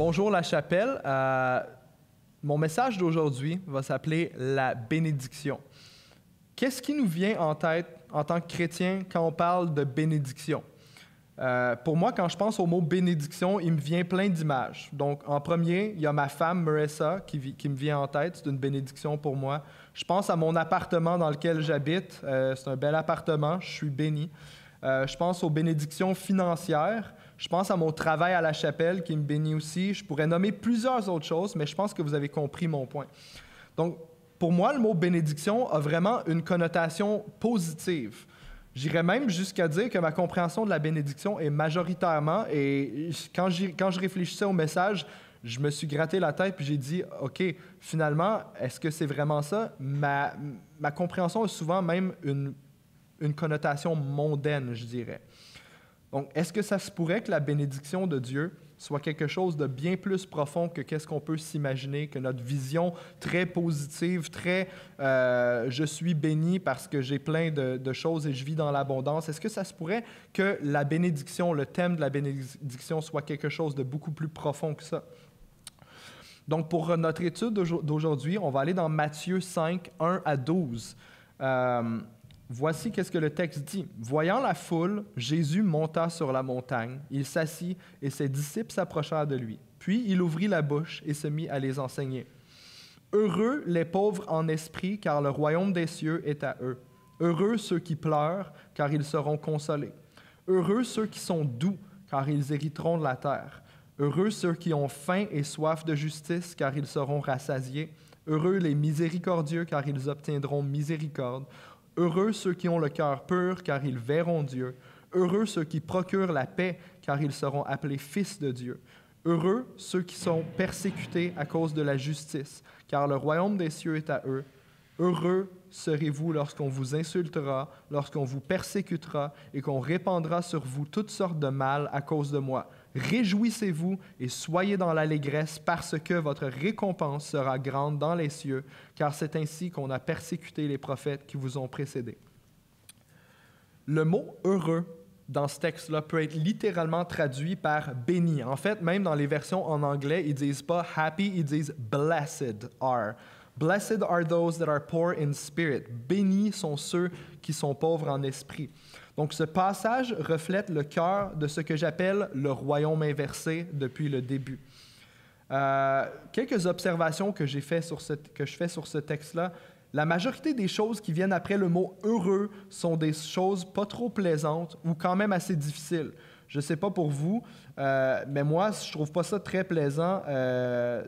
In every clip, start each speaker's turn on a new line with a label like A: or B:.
A: Bonjour la chapelle. Mon message d'aujourd'hui va s'appeler la bénédiction. Qu'est-ce qui nous vient en tête en tant que chrétien quand on parle de bénédiction? Pour moi, quand je pense au mot bénédiction, il me vient plein d'images. Donc, en premier, il y a ma femme, Marissa, qui me vient en tête. C'est une bénédiction pour moi. Je pense à mon appartement dans lequel j'habite. C'est un bel appartement. Je suis béni. Je pense aux bénédictions financières. Je pense à mon travail à la chapelle qui me bénit aussi. Je pourrais nommer plusieurs autres choses, mais je pense que vous avez compris mon point. Donc, pour moi, le mot bénédiction a vraiment une connotation positive. J'irais même jusqu'à dire que ma compréhension de la bénédiction est majoritairement, et quand je réfléchissais au message, je me suis gratté la tête puis j'ai dit, OK, finalement, est-ce que c'est vraiment ça? Ma compréhension a souvent même une connotation mondaine, je dirais. Donc, est-ce que ça se pourrait que la bénédiction de Dieu soit quelque chose de bien plus profond que qu'est-ce qu'on peut s'imaginer, que notre vision très positive, très je suis béni parce que j'ai plein de choses et je vis dans l'abondance. Est-ce que ça se pourrait que la bénédiction, le thème de la bénédiction soit quelque chose de beaucoup plus profond que ça? Donc, pour notre étude d'aujourd'hui, on va aller dans Matthieu 5, 1 à 12. Voici qu'est-ce que le texte dit. « Voyant la foule, Jésus monta sur la montagne. Il s'assit et ses disciples s'approchèrent de lui. Puis il ouvrit la bouche et se mit à les enseigner. Heureux les pauvres en esprit, car le royaume des cieux est à eux. Heureux ceux qui pleurent, car ils seront consolés. Heureux ceux qui sont doux, car ils hériteront de la terre. Heureux ceux qui ont faim et soif de justice, car ils seront rassasiés. Heureux les miséricordieux, car ils obtiendront miséricorde. Heureux ceux qui ont le cœur pur, car ils verront Dieu. Heureux ceux qui procurent la paix, car ils seront appelés fils de Dieu. Heureux ceux qui sont persécutés à cause de la justice, car le royaume des cieux est à eux. Heureux serez-vous lorsqu'on vous insultera, lorsqu'on vous persécutera et qu'on répandra sur vous toutes sortes de mal à cause de moi. Réjouissez-vous et soyez dans l'allégresse parce que votre récompense sera grande dans les cieux, car c'est ainsi qu'on a persécuté les prophètes qui vous ont précédés. » Le mot « heureux » dans ce texte-là peut être littéralement traduit par « béni ». En fait, même dans les versions en anglais, ils ne disent pas « happy », ils disent « blessed are ». Blessed are those that are poor in spirit. Bénis sont ceux qui sont pauvres en esprit. Donc, ce passage reflète le cœur de ce que j'appelle le royaume inversé depuis le début. Quelques observations que je fais sur ce texte-là. La majorité des choses qui viennent après le mot « heureux » sont des choses pas trop plaisantes ou quand même assez difficiles. Je ne sais pas pour vous, mais moi, je ne trouve pas ça très plaisant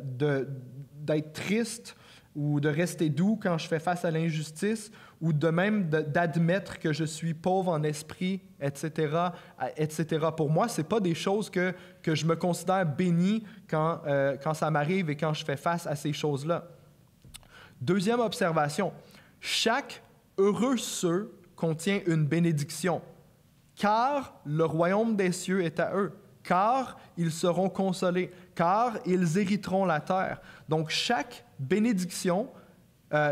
A: d'être triste ou de rester doux quand je fais face à l'injustice, ou de même d'admettre que je suis pauvre en esprit, etc., etc. Pour moi, ce n'est pas des choses que je me considère béni quand ça m'arrive et quand je fais face à ces choses-là. Deuxième observation, chaque « heureux ceux » contient une bénédiction, car le royaume des cieux est à eux. Car ils seront consolés, car ils hériteront la terre. Donc, chaque bénédiction,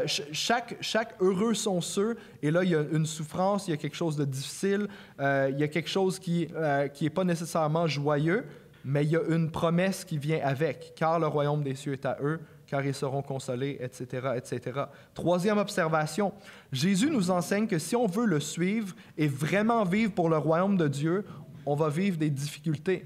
A: chaque heureux sont ceux, et là, il y a une souffrance, il y a quelque chose de difficile, il y a quelque chose qui n'est pas nécessairement joyeux, mais il y a une promesse qui vient avec, car le royaume des cieux est à eux, car ils seront consolés, etc., etc. Troisième observation, Jésus nous enseigne que si on veut le suivre et vraiment vivre pour le royaume de Dieu, on va vivre des difficultés.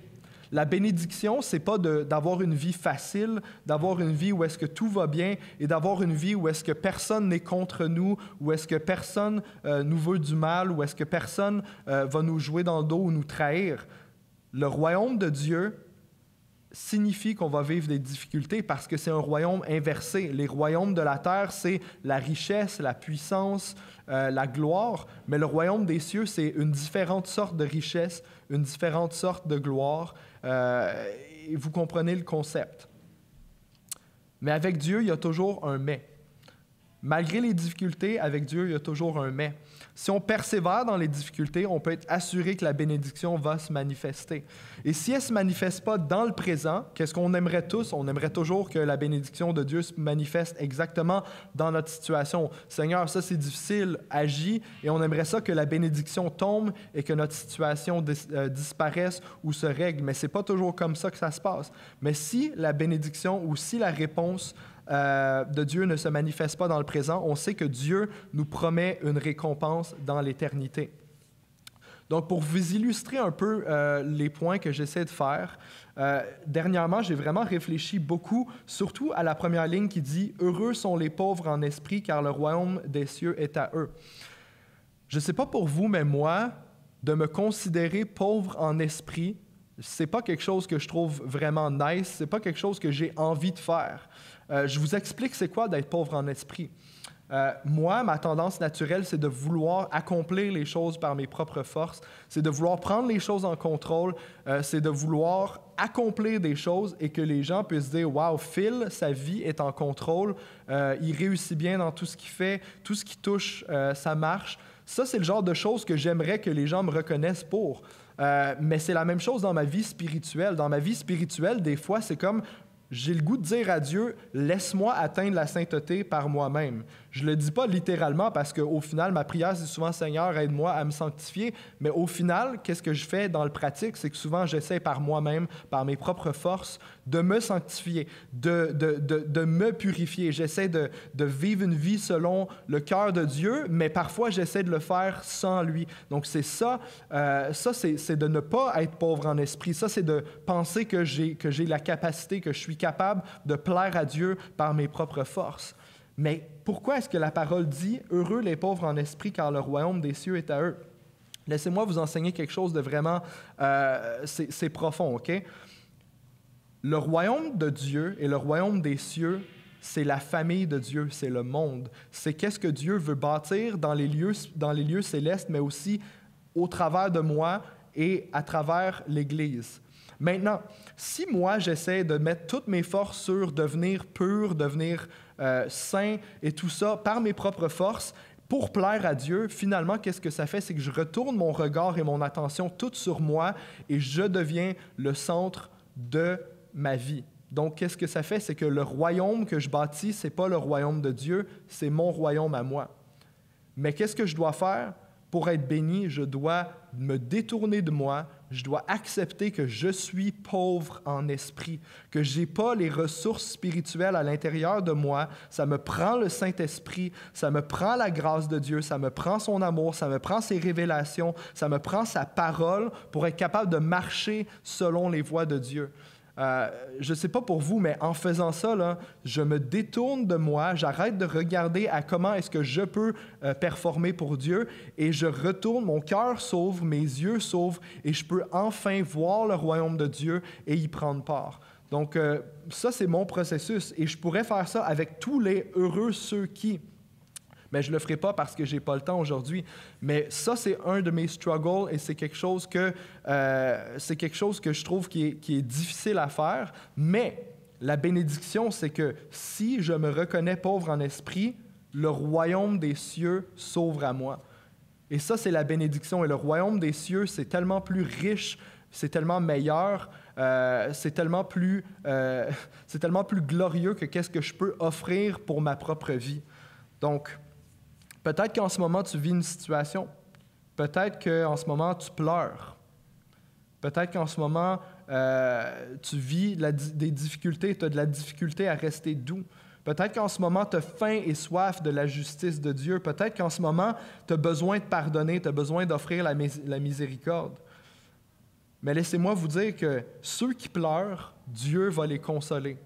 A: La bénédiction, ce n'est pas d'avoir une vie facile, d'avoir une vie où est-ce que tout va bien et d'avoir une vie où est-ce que personne n'est contre nous, où est-ce que personne nous veut du mal, où est-ce que personne va nous jouer dans le dos ou nous trahir. Le royaume de Dieu signifie qu'on va vivre des difficultés parce que c'est un royaume inversé. Les royaumes de la terre, c'est la richesse, la puissance, la gloire, mais le royaume des cieux, c'est une différente sorte de richesse, une différente sorte de gloire. Et vous comprenez le concept. Mais avec Dieu, il y a toujours un « mais ». Malgré les difficultés, avec Dieu, il y a toujours un « mais ». Si on persévère dans les difficultés, on peut être assuré que la bénédiction va se manifester. Et si elle ne se manifeste pas dans le présent, qu'est-ce qu'on aimerait tous? On aimerait toujours que la bénédiction de Dieu se manifeste exactement dans notre situation. Seigneur, ça c'est difficile, agis, et on aimerait ça que la bénédiction tombe et que notre situation disparaisse ou se règle. Mais ce n'est pas toujours comme ça que ça se passe. Mais si la bénédiction ou si la réponse de Dieu ne se manifeste pas dans le présent, on sait que Dieu nous promet une récompense dans l'éternité. Donc, pour vous illustrer un peu les points que j'essaie de faire, dernièrement, j'ai vraiment réfléchi beaucoup, surtout à la première ligne qui dit « Heureux sont les pauvres en esprit, car le royaume des cieux est à eux ». Je ne sais pas pour vous, mais moi, de me considérer pauvre en esprit, c'est pas quelque chose que je trouve vraiment nice, c'est pas quelque chose que j'ai envie de faire. Je vous explique c'est quoi d'être pauvre en esprit. Moi, ma tendance naturelle, c'est de vouloir accomplir les choses par mes propres forces, c'est de vouloir prendre les choses en contrôle, c'est de vouloir accomplir des choses et que les gens puissent dire « Wow, Phil, sa vie est en contrôle, il réussit bien dans tout ce qu'il fait, tout ce qui touche, ça marche. » Ça, c'est le genre de choses que j'aimerais que les gens me reconnaissent pour. Mais c'est la même chose dans ma vie spirituelle. Dans ma vie spirituelle, des fois, c'est comme j'ai le goût de dire à Dieu, laisse-moi atteindre la sainteté par moi-même. Je ne le dis pas littéralement parce qu'au final, ma prière, c'est souvent, Seigneur, aide-moi à me sanctifier. Mais au final, qu'est-ce que je fais dans le pratique? C'est que souvent, j'essaie par moi-même, par mes propres forces, de me sanctifier, de me purifier. J'essaie de vivre une vie selon le cœur de Dieu, mais parfois, j'essaie de le faire sans lui. Donc, c'est ça. C'est de ne pas être pauvre en esprit. Ça, c'est de penser que j'ai la capacité, que je suis capable de plaire à Dieu par mes propres forces. Mais pourquoi est-ce que la parole dit « Heureux les pauvres en esprit, car le royaume des cieux est à eux » ? Laissez-moi vous enseigner quelque chose de vraiment... c'est profond, OK? Le royaume de Dieu et le royaume des cieux, c'est la famille de Dieu, c'est le monde. C'est qu'est-ce que Dieu veut bâtir dans les lieux célestes, mais aussi au travers de moi et à travers l'Église. Maintenant, si moi, j'essaie de mettre toutes mes forces sur devenir pur, devenir saint et tout ça par mes propres forces, pour plaire à Dieu, finalement, qu'est-ce que ça fait? C'est que je retourne mon regard et mon attention toutes sur moi et je deviens le centre de ma vie. Donc, qu'est-ce que ça fait? C'est que le royaume que je bâtis, ce n'est pas le royaume de Dieu, c'est mon royaume à moi. Mais qu'est-ce que je dois faire? Pour être béni, je dois me détourner de moi, je dois accepter que je suis pauvre en esprit, que je n'ai pas les ressources spirituelles à l'intérieur de moi. Ça me prend le Saint-Esprit, ça me prend la grâce de Dieu, ça me prend son amour, ça me prend ses révélations, ça me prend sa parole pour être capable de marcher selon les voies de Dieu. Je ne sais pas pour vous, mais en faisant ça, là, je me détourne de moi, j'arrête de regarder à comment est-ce que je peux performer pour Dieu et je retourne, mon cœur s'ouvre, mes yeux s'ouvrent et je peux enfin voir le royaume de Dieu et y prendre part. Donc, ça, c'est mon processus et je pourrais faire ça avec tous les heureux ceux qui... Mais je ne le ferai pas parce que je n'ai pas le temps aujourd'hui. Mais ça, c'est un de mes struggles et c'est quelque chose que je trouve qui est difficile à faire. Mais la bénédiction, c'est que si je me reconnais pauvre en esprit, le royaume des cieux s'ouvre à moi. Et ça, c'est la bénédiction. Et le royaume des cieux, c'est tellement plus riche, c'est tellement meilleur, c'est tellement plus glorieux que qu'est-ce que je peux offrir pour ma propre vie. Donc, peut-être qu'en ce moment, tu vis une situation. Peut-être qu'en ce moment, tu pleures. Peut-être qu'en ce moment, tu vis des difficultés, tu as de la difficulté à rester doux. Peut-être qu'en ce moment, tu as faim et soif de la justice de Dieu. Peut-être qu'en ce moment, tu as besoin de pardonner, tu as besoin d'offrir la miséricorde. Mais laissez-moi vous dire que ceux qui pleurent, Dieu va les consoler.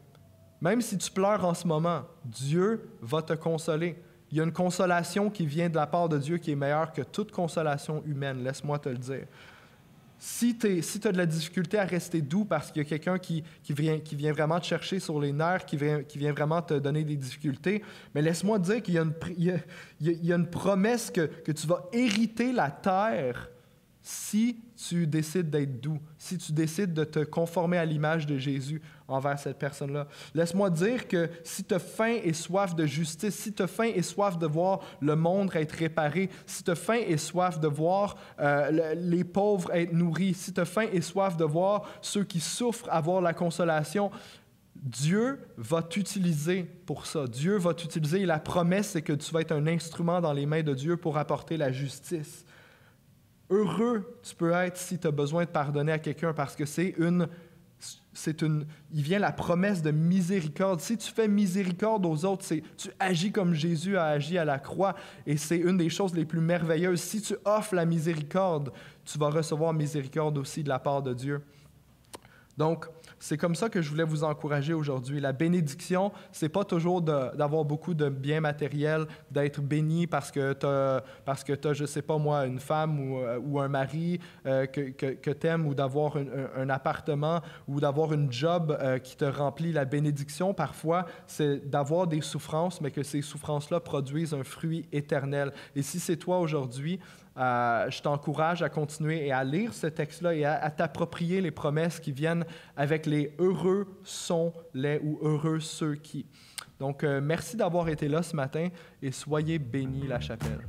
A: Même si tu pleures en ce moment, Dieu va te consoler. Il y a une consolation qui vient de la part de Dieu qui est meilleure que toute consolation humaine, laisse-moi te le dire. Si tu as de la difficulté à rester doux parce qu'il y a quelqu'un qui vient vraiment te chercher sur les nerfs, qui vient vraiment te donner des difficultés, mais laisse-moi te dire qu'il y a une promesse que tu vas hériter la terre si tu décides d'être doux, si tu décides de te conformer à l'image de Jésus envers cette personne-là. Laisse-moi dire que si tu as faim et soif de justice, si tu as faim et soif de voir le monde être réparé, si tu as faim et soif de voir les pauvres être nourris, si tu as faim et soif de voir ceux qui souffrent avoir la consolation, Dieu va t'utiliser pour ça. Dieu va t'utiliser et la promesse, c'est que tu vas être un instrument dans les mains de Dieu pour apporter la justice. Heureux tu peux être si tu as besoin de pardonner à quelqu'un parce que il vient la promesse de miséricorde. Si tu fais miséricorde aux autres, tu agis comme Jésus a agi à la croix et c'est une des choses les plus merveilleuses. Si tu offres la miséricorde, tu vas recevoir miséricorde aussi de la part de Dieu. Donc, c'est comme ça que je voulais vous encourager aujourd'hui. La bénédiction, c'est pas toujours d'avoir beaucoup de biens matériels, d'être béni parce que tu as, je sais pas moi, une femme ou un mari que tu aimes, ou d'avoir un appartement ou d'avoir une job qui te remplit. La bénédiction, parfois, c'est d'avoir des souffrances, mais que ces souffrances-là produisent un fruit éternel. Et si c'est toi aujourd'hui, je t'encourage à continuer et à lire ce texte-là et à t'approprier les promesses qui viennent avec les « heureux sont les » ou « heureux ceux qui ». Donc, merci d'avoir été là ce matin et soyez bénis, la chapelle.